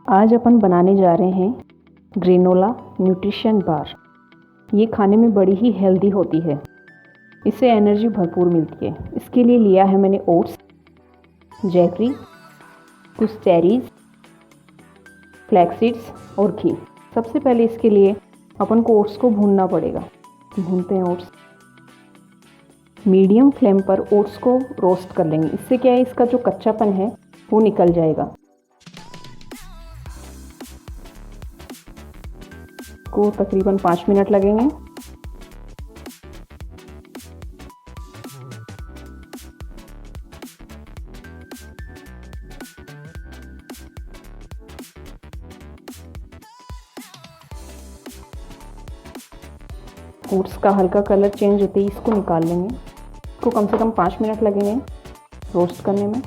आज अपन बनाने जा रहे हैं ग्रेनोला न्यूट्रिशन बार। ये खाने में बड़ी ही हेल्दी होती है, इससे एनर्जी भरपूर मिलती है। इसके लिए लिया है मैंने ओट्स, जैगरी, कुछ चेरीज, फ्लैक्स सीड्स और घी। सबसे पहले इसके लिए अपन को ओट्स को भूनना पड़ेगा। भूनते हैं ओट्स। मीडियम फ्लेम पर ओट्स को रोस्ट कर लेंगे। इससे क्या है, इसका जो कच्चापन है वो निकल जाएगा। को तकरीबन 5 मिनट लगेंगे। ओट्स का हल्का कलर चेंज होते ही इसको निकाल लेंगे। इसको कम से कम 5 मिनट लगेंगे रोस्ट करने में।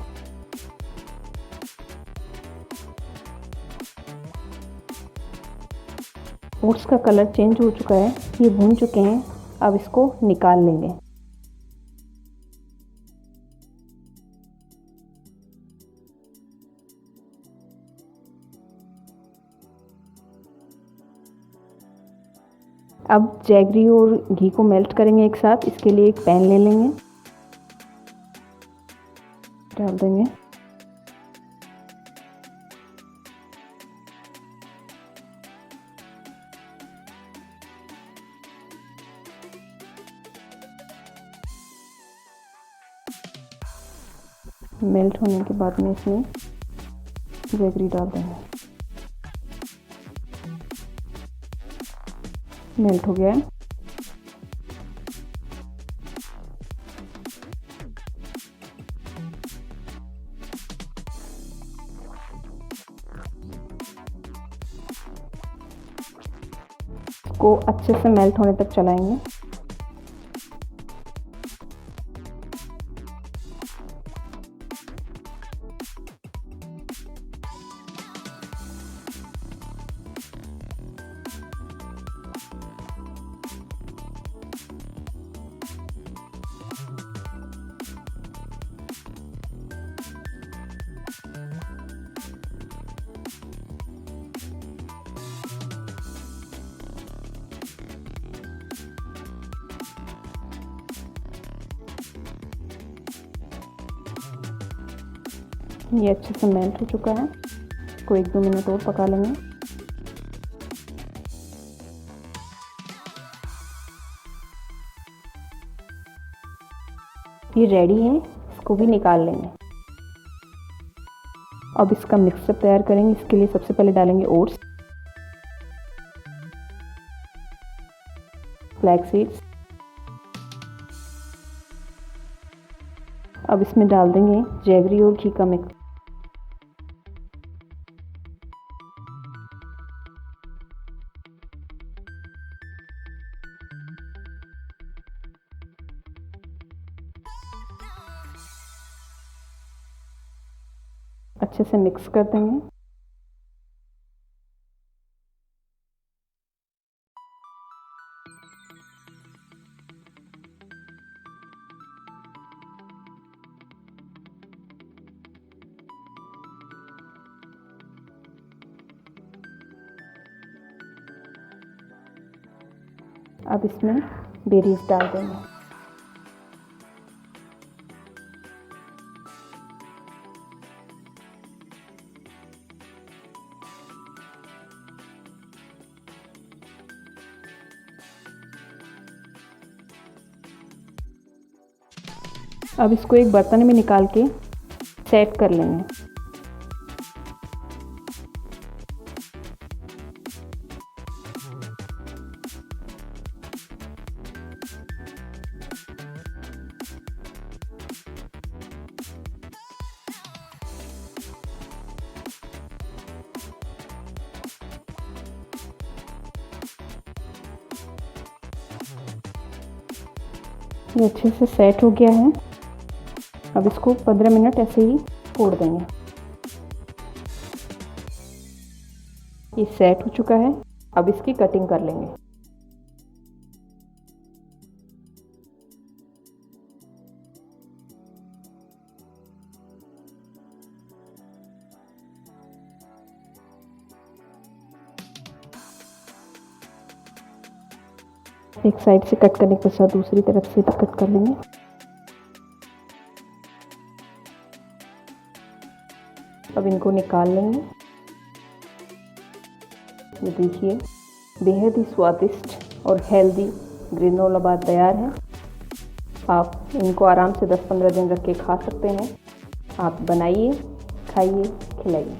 ओट्स का कलर चेंज हो चुका है, ये भून चुके हैं। अब इसको निकाल लेंगे। अब जैगरी और घी को मेल्ट करेंगे एक साथ। इसके लिए एक पैन ले लेंगे, डाल देंगे। मेल्ट होने के बाद में इसमें जैगरी डाल देंगे। मेल्ट हो गया है। इसको अच्छे से मेल्ट होने तक चलाएंगे। ये अच्छे से मेल्ट हो चुका है। इसको 1-2 मिनट और पका लेंगे। ये रेडी है, इसको भी निकाल लेंगे। अब इसका मिक्सचर तैयार करेंगे। इसके लिए सबसे पहले डालेंगे ओट्स, फ्लैक्स सीड्स। अब इसमें डाल देंगे जैगरी और घी का मिक्स। अच्छे से मिक्स कर देंगे। अब इसमें बेरीज डाल देंगे। अब इसको एक बर्तन में निकाल के सेट कर लेंगे। ये अच्छे से सेट हो गया है। अब इसको 15 मिनट ऐसे ही छोड़ देंगे। ये सेट हो चुका है। अब इसकी कटिंग कर लेंगे। एक साइड से कट करने के पश्चात दूसरी तरफ से भी कट कर लेंगे। अब इनको निकाल लेंगे। ये देखिए बेहद ही स्वादिष्ट और हेल्दी ग्रेनोला बार तैयार है। आप इनको आराम से 10-15 दिन रख के खा सकते हैं। आप बनाइए, खाइए, खिलाइए।